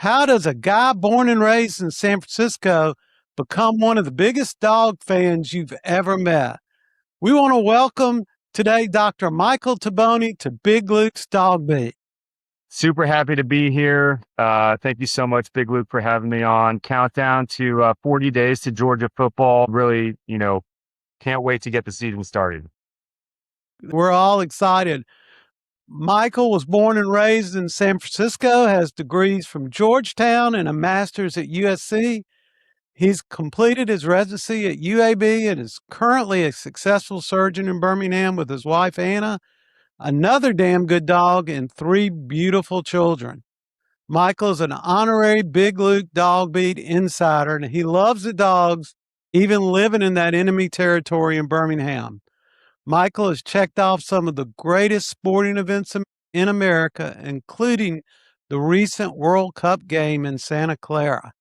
How does a guy born and raised in San Francisco become one of the biggest dog fans you've ever met? We want to welcome today Dr. Michael Toboni to Big Luke's Dog Beat. Super happy to be here. Thank you so much, Big Luke, for having me on. Countdown to 40 days to Georgia football. Really, can't wait to get the season started. We're all excited. Michael was born and raised in San Francisco, has degrees from Georgetown and a master's at USC. He's completed his residency at UAB and is currently a successful surgeon in Birmingham with his wife, Anna, another damn good dog, and 3 beautiful children. Michael is an honorary Big Luke Dog Beat insider, and he loves the dogs, even living in that enemy territory in Birmingham. Michael has checked off some of the greatest sporting events in America, including the recent World Cup game in Santa Clara.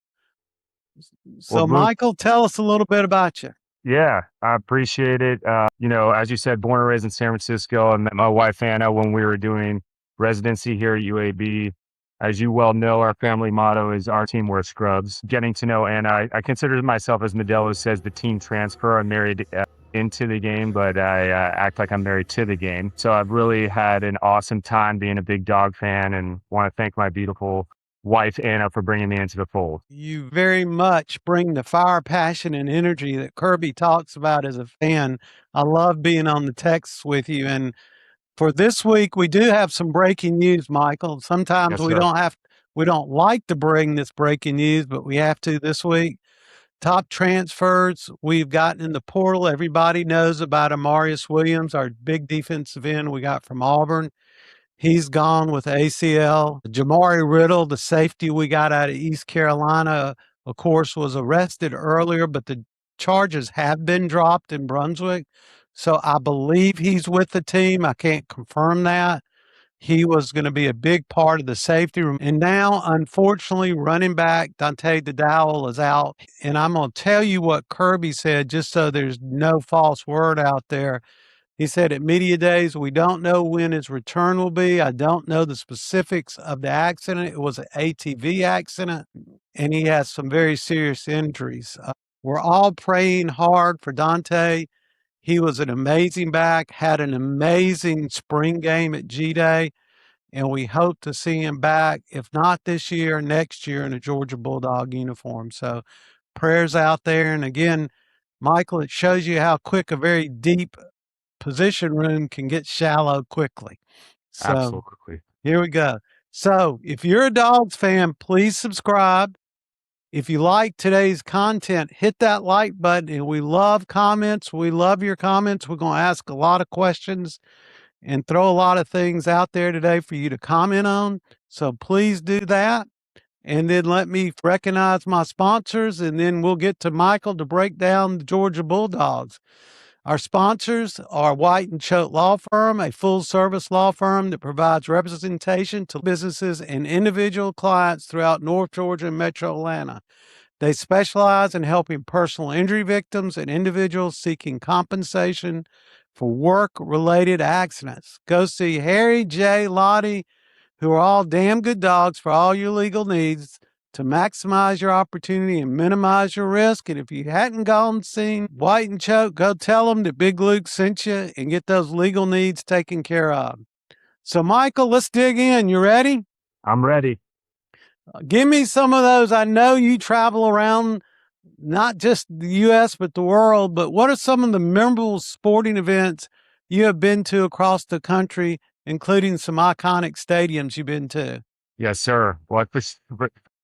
So, Luke, Michael, tell us a little bit about you. Yeah, I appreciate it. As you said, born and raised in San Francisco. I met my wife, Anna, when we were doing residency here at UAB. As you well know, our family motto is our team wears scrubs. Getting to know Anna, I consider myself, as Modelo says, the team transfer. I'm married into the game, but I act like I'm married to the game. So I've really had an awesome time being a big dog fan, and want to thank my beautiful wife, Anna, for bringing me into the fold. You very much bring the fire, passion, and energy that Kirby talks about as a fan. I love being on the texts with you. And for this week, we do have some breaking news, Michael. Sometimes Yes, we sir. don't like to bring this breaking news, but we have to this week. Top transfers we've gotten in the portal. Everybody knows about Amarius Williams, our big defensive end we got from Auburn. He's gone with ACL. Jamari Riddle, the safety we got out of East Carolina, of course, was arrested earlier, but the charges have been dropped in Brunswick. So I believe he's with the team. I can't confirm that. He was going to be a big part of the safety room. And now, unfortunately, running back Dante DeDowell is out. And I'm going to tell you what Kirby said, just so there's no false word out there. He said at media days, we don't know when his return will be. I don't know the specifics of the accident. It was an ATV accident, and he has some very serious injuries. We're all praying hard for Dante. He was an amazing back, had an amazing spring game at G-Day, and we hope to see him back, if not this year, next year in a Georgia Bulldog uniform. So prayers out there. And again, Michael, it shows you how quick a very deep position room can get shallow quickly. So Absolutely. here we go. So if you're a Dogs fan, please subscribe. If you like today's content, hit that like button. And we love comments. We love your comments. We're going to ask a lot of questions and throw a lot of things out there today for you to comment on. So please do that. And then let me recognize my sponsors, and then we'll get to Michael to break down the Georgia Bulldogs. Our sponsors are White & Choate Law Firm, a full-service law firm that provides representation to businesses and individual clients throughout North Georgia and Metro Atlanta. They specialize in helping personal injury victims and individuals seeking compensation for work-related accidents. Go see Harry, Jay, Lottie, who are all damn good dogs for all your legal needs, to maximize your opportunity and minimize your risk. And if you hadn't gone seen White & Choate, go tell them that Big Luke sent you and get those legal needs taken care of. So, Michael, let's dig in. You ready? I'm ready. Give me some of those. I know you travel around not just the U.S., but the world, but what are some of the memorable sporting events you have been to across the country, including some iconic stadiums you've been to? Yes, sir. Well, I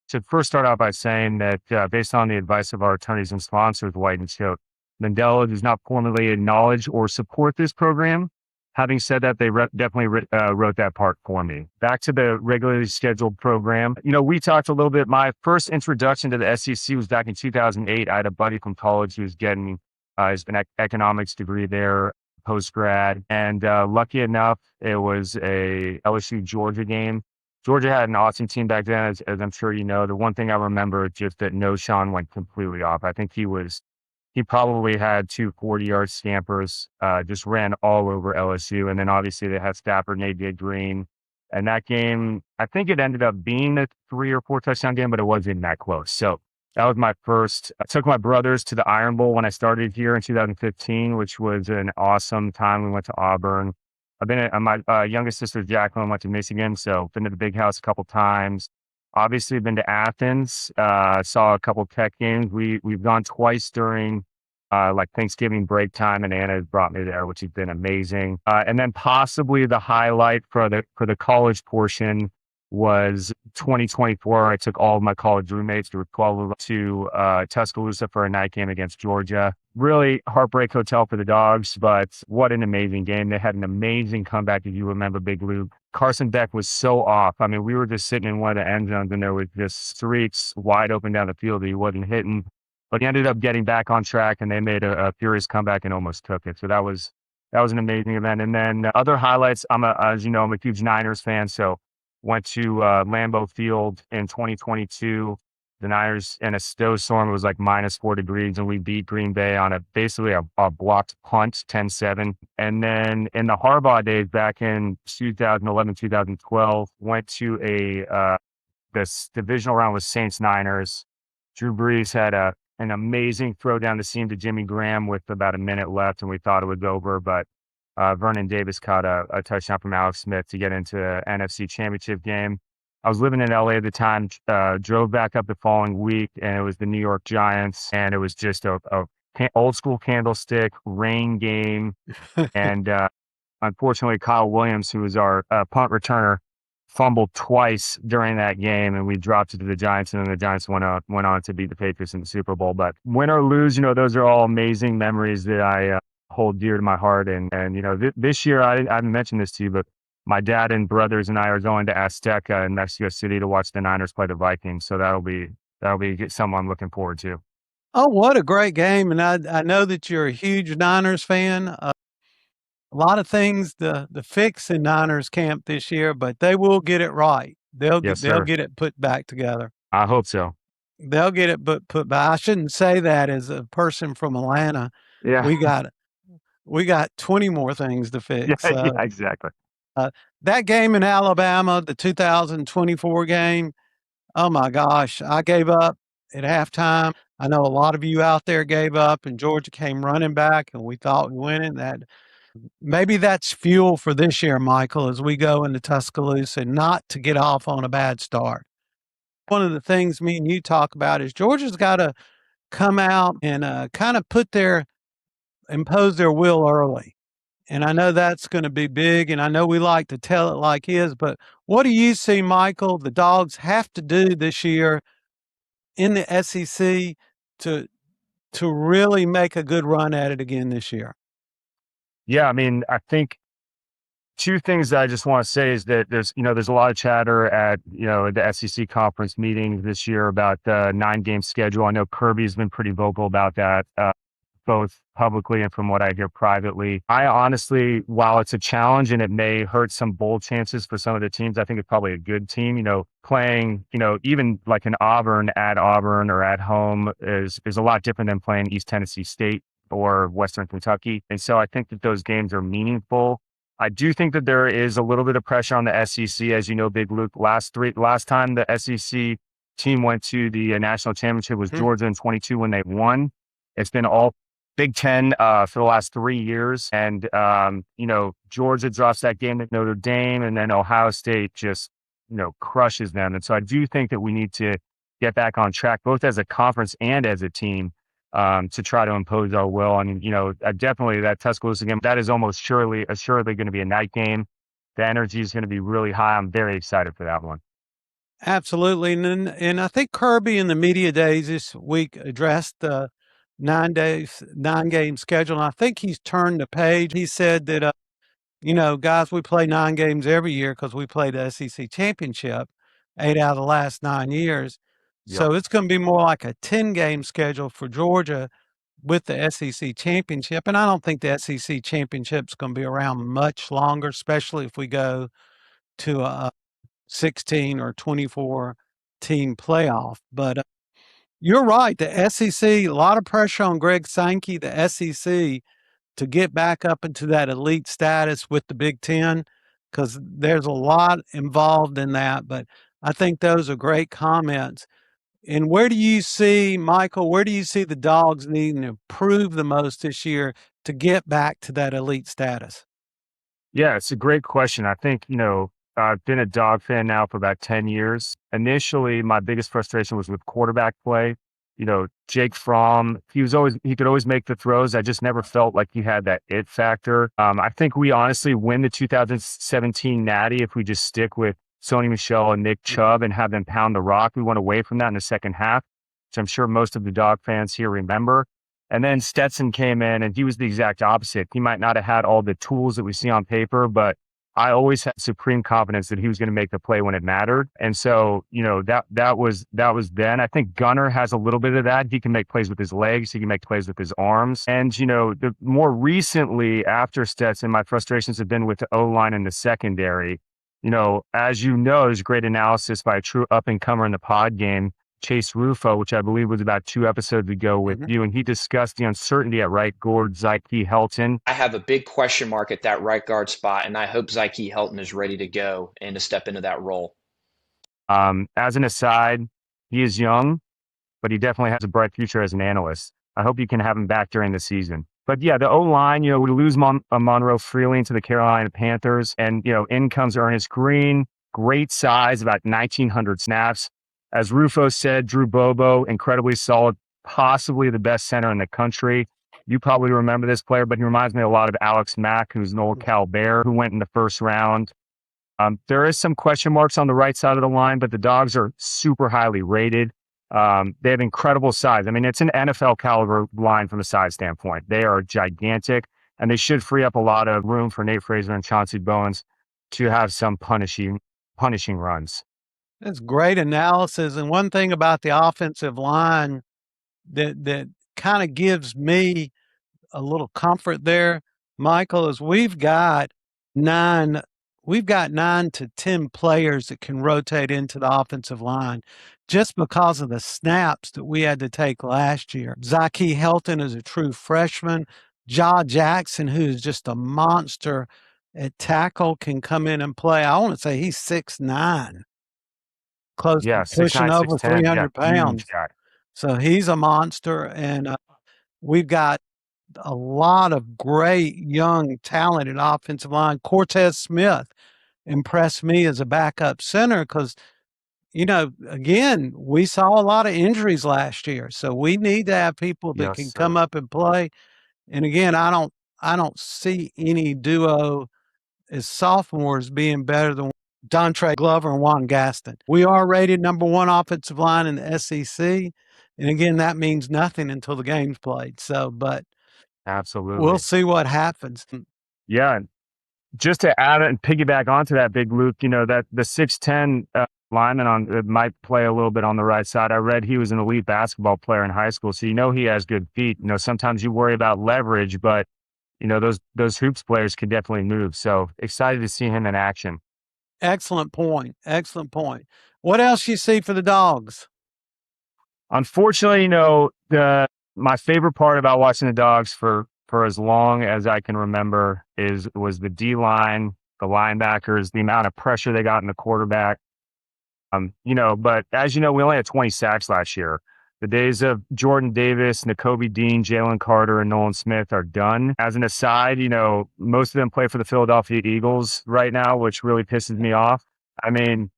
should first start out by saying that based on the advice of our attorneys and sponsors, White & Choate, Mandela does not formally acknowledge or support this program. Having said that, they definitely wrote that part for me. Back to the regularly scheduled program. We talked a little bit. My first introduction to the SEC was back in 2008. I had a buddy from college who was getting his economics degree there, post-grad. And lucky enough, it was a LSU Georgia game. Georgia had an awesome team back then, as I'm sure you know. The one thing I remember is just that Sean went completely off. I think he probably had 2 40-yard scampers, just ran all over LSU. And then obviously they had Stafford and AJ Green And that game, I think it ended up being a 3 or 4 touchdown game, but it wasn't that close. So that was my first. I took my brothers to the Iron Bowl when I started here in 2015, which was an awesome time. We went to Auburn. My youngest sister, Jacqueline, went to Michigan. So been to the big house a couple times. Obviously, been to Athens, saw a couple Tech games. We've gone twice during like Thanksgiving break time, and Anna has brought me there, which has been amazing. And then possibly the highlight for the college portion was 2024. I took all of my college roommates, there were 12 of them, to Tuscaloosa for a night game against Georgia. Really heartbreak hotel for the Dogs, but what an amazing game. They had an amazing comeback, if you remember, Big Luke. Carson Beck was so off. I mean, we were just sitting in one of the end zones and there was just streaks wide open down the field that he wasn't hitting. But he ended up getting back on track and they made a furious comeback and almost took it. So that was an amazing event. And then other highlights, as you know, I'm a huge Niners fan. So went to Lambeau Field in 2022. The Niners in a snowstorm, it was like -4 degrees, and we beat Green Bay on basically a blocked punt, 10-7. And then in the Harbaugh days back in 2011, 2012, went to this divisional round with Saints Niners. Drew Brees had an amazing throw down the seam to Jimmy Graham with about a minute left, and we thought it was over, but Vernon Davis caught a touchdown from Alex Smith to get into the NFC Championship game. I was living in LA at the time, drove back up the following week, and it was the New York Giants, and it was just a old school candlestick rain game. And unfortunately, Kyle Williams, who was our punt returner, fumbled twice during that game, and we dropped it to the Giants, and then the Giants went on to beat the Patriots in the Super Bowl. But win or lose, those are all amazing memories that I hold dear to my heart. And this year, I haven't mentioned this to you, but my dad and brothers and I are going to Azteca in Mexico City to watch the Niners play the Vikings. So that'll be something I'm looking forward to. Oh, what a great game. And I know that you're a huge Niners fan. A lot of things to fix in Niners camp this year, but they will get it right. They'll Yes, get it put back together. I hope so. They'll get it put back. I shouldn't say that as a person from Atlanta. Yeah. We got 20 more things to Yeah, fix. yeah, exactly. That game in Alabama, the 2024 game, oh my gosh, I gave up at halftime. I know a lot of you out there gave up, and Georgia came running back, and we thought we win it. That maybe that's fuel for this year, Michael, as we go into Tuscaloosa, and not to get off on a bad start. One of the things me and you talk about is Georgia's got to come out and kind of impose their will early. And I know that's going to be big, and I know we like to tell it like is, but what do you see, Michael, the Dogs have to do this year in the SEC to really make a good run at it again this year? Yeah, I mean, I think two things that I just want to say is that there's a lot of chatter at, the SEC conference meetings this year about the 9-game schedule. I know Kirby's been pretty vocal about that, both publicly and from what I hear privately. I honestly, while it's a challenge and it may hurt some bowl chances for some of the teams, I think it's probably a good team, playing, even like an Auburn at Auburn or at home is a lot different than playing East Tennessee State or Western Kentucky. And so I think that those games are meaningful. I do think that there is a little bit of pressure on the SEC. As you know, Big Luke, last time the SEC team went to the national championship was Georgia in 22 when they won. It's been all Big Ten for the last 3 years. And, Georgia drops that game at Notre Dame, and then Ohio State just, crushes them. And so I do think that we need to get back on track, both as a conference and as a team, to try to impose our will. I mean, definitely that Tuscaloosa game, that is almost assuredly going to be a night game. The energy is going to be really high. I'm very excited for that one. Absolutely. And I think Kirby in the media days this week addressed the 9-game schedule. And I think he's turned the page. He said that, guys, we play 9 games every year because we play the SEC championship 8 out of the last 9 years. Yep. So it's going to be more like a 10-game schedule for Georgia with the SEC championship. And I don't think the SEC championship is going to be around much longer, especially if we go to a 16 or 24 team playoff. But you're right. The SEC, a lot of pressure on Greg Sankey, the SEC, to get back up into that elite status with the Big Ten, because there's a lot involved in that. But I think those are great comments. And where do you see, Michael, where do you see the Dogs needing to improve the most this year to get back to that elite status? Yeah, it's a great question. I think, I've been a dog fan now for about 10 years. Initially, my biggest frustration was with quarterback play. Jake Fromm, he could always make the throws. I just never felt like he had that it factor. I think we honestly win the 2017 Natty if we just stick with Sony Michel and Nick Chubb and have them pound the rock. We went away from that in the second half, which I'm sure most of the dog fans here remember. And then Stetson came in and he was the exact opposite. He might not have had all the tools that we see on paper, but I always had supreme confidence that he was going to make the play when it mattered. And so, that was then. I think Gunner has a little bit of that. He can make plays with his legs. He can make plays with his arms. And, the more recently after Stetson, my frustrations have been with the O-line and the secondary. As there's great analysis by a true up-and-comer in the pod game, Chase Rufo, which I believe was about 2 episodes ago with you, and he discussed the uncertainty at right guard, Zyke Helton. I have a big question mark at that right guard spot, and I hope Zyke Helton is ready to go and to step into that role. As an aside, he is young, but he definitely has a bright future as an analyst. I hope you can have him back during the season. But yeah, the O-line, we lose Monroe Freeling to the Carolina Panthers, and, in comes Ernest Green, great size, about 1,900 snaps. As Rufo said, Drew Bobo, incredibly solid, possibly the best center in the country. You probably remember this player, but he reminds me a lot of Alex Mack, who's an old Cal Bear, who went in the first round. There is some question marks on the right side of the line, but the Dogs are super highly rated. They have incredible size. I mean, it's an NFL caliber line from a size standpoint. They are gigantic, and they should free up a lot of room for Nate Fraser and Chauncey Bowens to have some punishing runs. That's great analysis. And one thing about the offensive line that kind of gives me a little comfort there, Michael, is we've got 9 to 10 players that can rotate into the offensive line just because of the snaps that we had to take last year. Zyke Helton is a true freshman. Ja Jackson, who's just a monster at tackle, can come in and play. I want to say he's 6'9", close to 6'9", pushing over 6'10", 300 pounds. guy. So he's a monster. And we've got a lot of great, young, talented offensive line. Cortez Smith impressed me as a backup center because, again, we saw a lot of injuries last year. So we need to have people that can come up and play. And again, I don't see any duo as sophomores being better than Dontre Glover and Juan Gaston. We are rated number 1 offensive line in the SEC. And again, that means nothing until the game's played. So, but absolutely, we'll see what happens. Yeah. Just to add and piggyback onto that, Big Luke, that the 6'10" lineman might play a little bit on the right side. I read he was an elite basketball player in high school. So, he has good feet. Sometimes you worry about leverage, but those hoops players can definitely move. So excited to see him in action. Excellent point. Excellent point. What else you see for the Dogs? Unfortunately, my favorite part about watching the Dogs for as long as I can remember was the D-line, the linebackers, the amount of pressure they got in the quarterback. But as we only had 20 sacks last year. The days of Jordan Davis, Nakobe Dean, Jalen Carter, and Nolan Smith are done. As an aside, most of them play for the Philadelphia Eagles right now, which really pisses me off. I mean,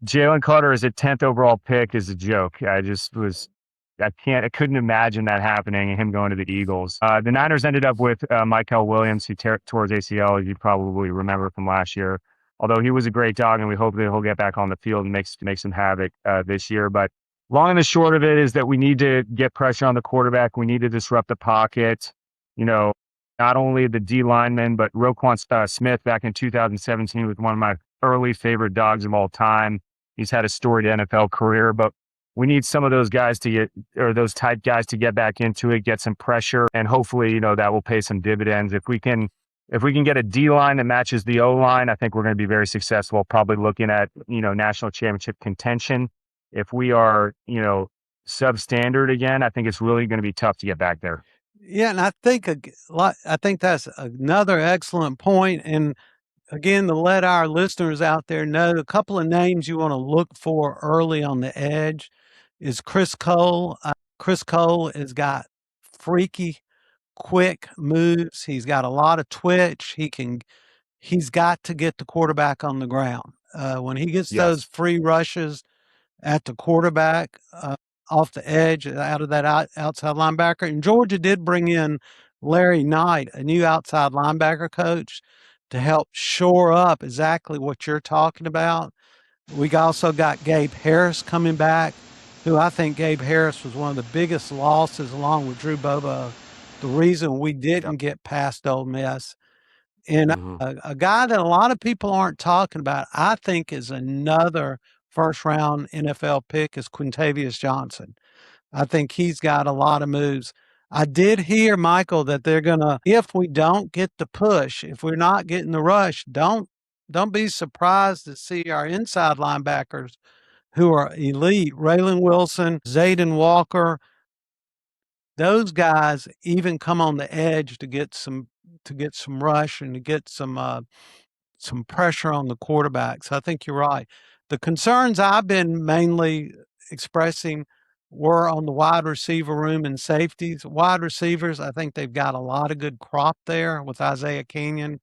Jalen Carter as a 10th overall pick is a joke. I couldn't imagine that happening and him going to the Eagles. The Niners ended up with Michael Williams, who tore his ACL, as you probably remember from last year. Although he was a great dog, and we hope that he'll get back on the field and make some havoc this year. But long and the short of it is that we need to get pressure on the quarterback. We need to disrupt the pocket. Not only the D lineman, but Roquan Smith back in 2017 was one of my early favorite dogs of all time. He's had a storied NFL career, but we need some of those guys those type guys to get back into it, get some pressure, and hopefully, that will pay some dividends. If we can get a D line that matches the O line, I think we're going to be very successful. Probably looking at, national championship contention. If we are, substandard again, I think it's really going to be tough to get back there. Yeah, and I think that's another excellent point. And again, to let our listeners out there know, a couple of names you want to look for early on the edge is Chris Cole. Chris Cole has got freaky, quick moves. He's got a lot of twitch. He's got to get the quarterback on the ground. When he gets those Yes. free rushes at the quarterback, off the edge, out of that outside linebacker. And Georgia did bring in Larry Knight, a new outside linebacker coach, to help shore up exactly what you're talking about. We also got Gabe Harris coming back, who I think Gabe Harris was one of the biggest losses, along with Drew Bobo, the reason we didn't Yep. get past Ole Miss. And Hmm. a guy that a lot of people aren't talking about, I think, is another first round NFL pick is Quintavious Johnson. I think he's got a lot of moves. I did hear, Michael, that they're gonna, if we don't get the push, if we're not getting the rush, don't be surprised to see our inside linebackers who are elite. Raylan Wilson, Zayden Walker, those guys even come on the edge to get some rush and to get some pressure on the quarterbacks. I think you're right. The concerns I've been mainly expressing were on the wide receiver room and safeties. Wide receivers, I think they've got a lot of good crop there with Isaiah Kenyon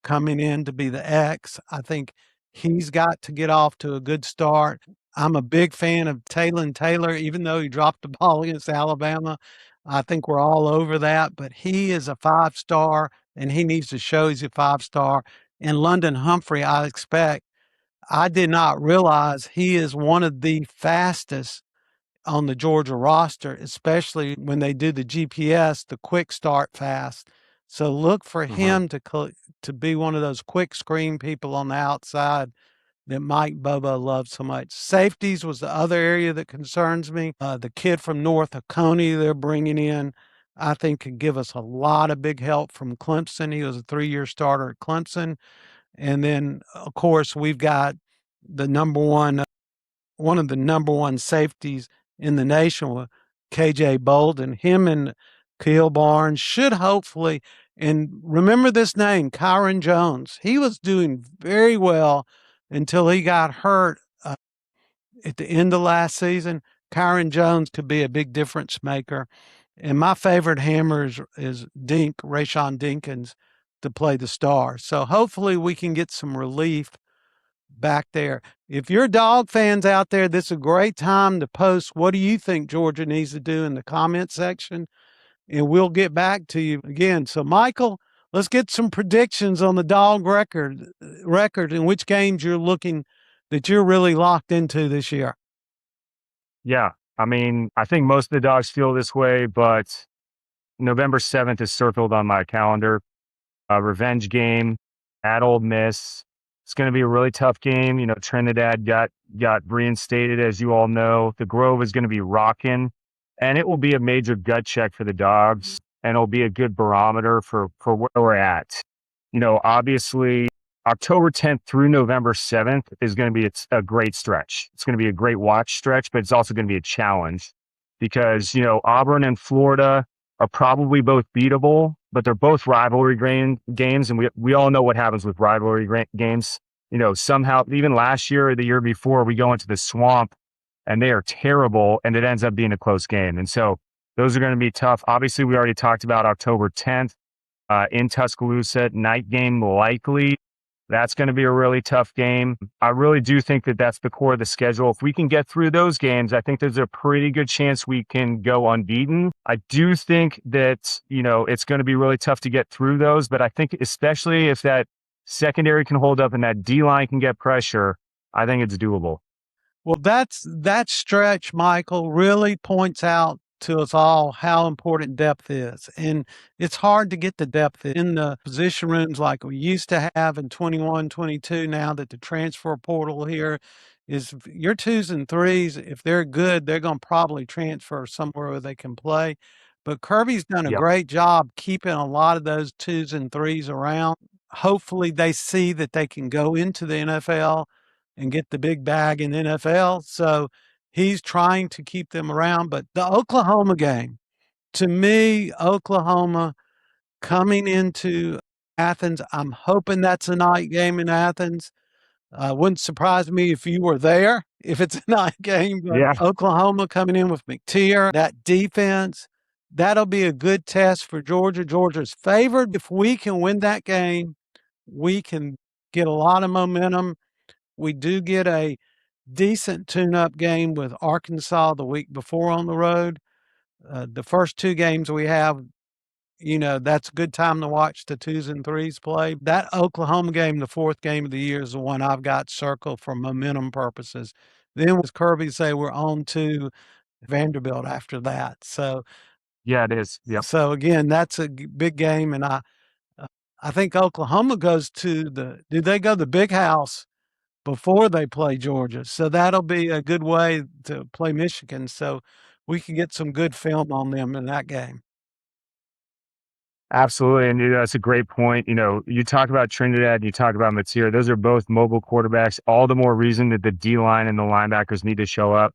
coming in to be the X. I think he's got to get off to a good start. I'm a big fan of Taylor, even though he dropped the ball against Alabama. I think we're all over that, but he is a 5-star and he needs to show he's a 5-star. And London Humphrey, I did not realize he is one of the fastest on the Georgia roster, especially when they do the GPS, the quick start fast. So look for Hmm. him to be one of those quick screen people on the outside that Mike Bobo loves so much. Safeties was the other area that concerns me. The kid from North Oconee they're bringing in, I think could give us a lot of big help from Clemson. He was a 3-year starter at Clemson. And then, of course, we've got the one of the number one safeties in the nation with KJ Bolden. Him and Keel Barnes should hopefully, and remember this name, Kyron Jones. He was doing very well until he got hurt at the end of last season. Kyron Jones could be a big difference maker. And my favorite hammer is Rayshon Dinkins, to play the star. So hopefully we can get some relief back there. If you're dog fans out there, this is a great time to post what do you think Georgia needs to do in the comment section, and we'll get back to you again. So, Michael, let's get some predictions on the dog record and which games you're looking that you're really locked into this year. Yeah. I mean, I think most of the dogs feel this way, but November 7th is circled on my calendar. A revenge game at Ole Miss. It's going to be a really tough game. You know, Trinidad got reinstated, as you all know. The Grove is going to be rocking, and it will be a major gut check for the dogs, and it'll be a good barometer for where we're at. You know, obviously, October 10th through November 7th is going to be a great stretch. It's going to be a great watch stretch, but it's also going to be a challenge because, you know, Auburn and Florida are probably both beatable, but they're both rivalry games. And we all know what happens with rivalry games. You know, somehow, even last year or the year before, we go into the swamp and they are terrible and it ends up being a close game. And so those are going to be tough. Obviously, we already talked about October 10th in Tuscaloosa, night game likely. That's going to be a really tough game. I really do think that that's the core of the schedule. If we can get through those games, I think there's a pretty good chance we can go unbeaten. I do think that, you know, it's going to be really tough to get through those, but I think especially if that secondary can hold up and that D-line can get pressure, I think it's doable. Well, that stretch, Michael, really points out to us all how important depth is. And it's hard to get the depth in the position rooms like we used to have in 21, 22. Now that the transfer portal here is your 2s and 3s, if they're good, they're going to probably transfer somewhere where they can play. But Kirby's done a Yep. great job keeping a lot of those 2s and 3s around. Hopefully they see that they can go into the NFL and get the big bag in the NFL. So he's trying to keep them around. But the Oklahoma game, to me, Oklahoma coming into Athens. I'm hoping that's a night game in Athens. Wouldn't surprise me if you were there, if it's a night game. But Yeah. Oklahoma coming in with McTeer, that defense, that'll be a good test for Georgia. Georgia's favored. If we can win that game, we can get a lot of momentum. We do get a decent tune-up game with Arkansas the week before on the road. The first two games we have, that's a good time to watch the 2s and 3s play. That Oklahoma game, the fourth game of the year, is the one I've got circled for momentum purposes. Then, as Kirby say, we're on to Vanderbilt after that. So, Yeah, it is. Yep. so again, that's a big game, and I think Oklahoma goes to do they go to the Big House before they play Georgia? So that'll be a good way to play Michigan. So we can get some good film on them in that game. Absolutely. And that's a great point. You talk about Trinidad, you talk about Matsir. Those are both mobile quarterbacks. All the more reason that the D line and the linebackers need to show up.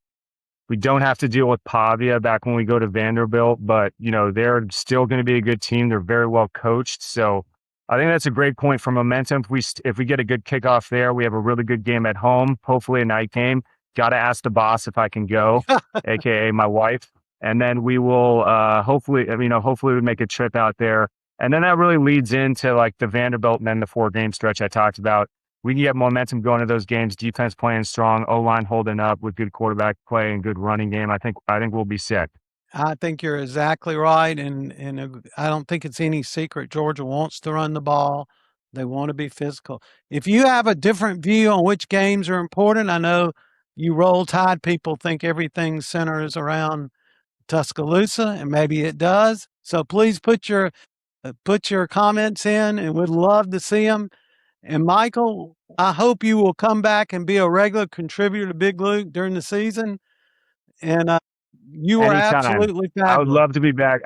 We don't have to deal with Pavia back when we go to Vanderbilt, but they're still going to be a good team. They're very well coached. So I think that's a great point for momentum. If we get a good kickoff there, we have a really good game at home, hopefully a night game. Got to ask the boss if I can go, aka my wife. And then we will hopefully we make a trip out there. And then that really leads into like the Vanderbilt and then the 4-game stretch I talked about. We can get momentum going to those games, defense playing strong, O-line holding up with good quarterback play and good running game. I think we'll be sick. I think you're exactly right, and I don't think it's any secret Georgia wants to run the ball. They want to be physical. If you have a different view on which games are important, I know you Roll Tide people think everything centers around Tuscaloosa, and maybe it does. So please put your comments in, and we'd love to see them. And Michael, I hope you will come back and be a regular contributor to Big Luke during the season. And you were Anytime. absolutely fabulous. I would love to be back.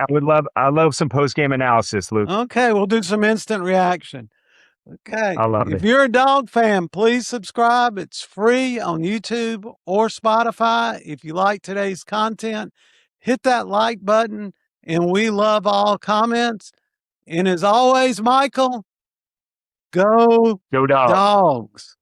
I love some post-game analysis, Luke. Okay, we'll do some instant reaction. Okay. I love If it. you're a dog fan, please subscribe. It's free on YouTube or Spotify. If you like today's content, hit that like button, and we love all comments. And as always, Michael, go Go Dogs. Dogs.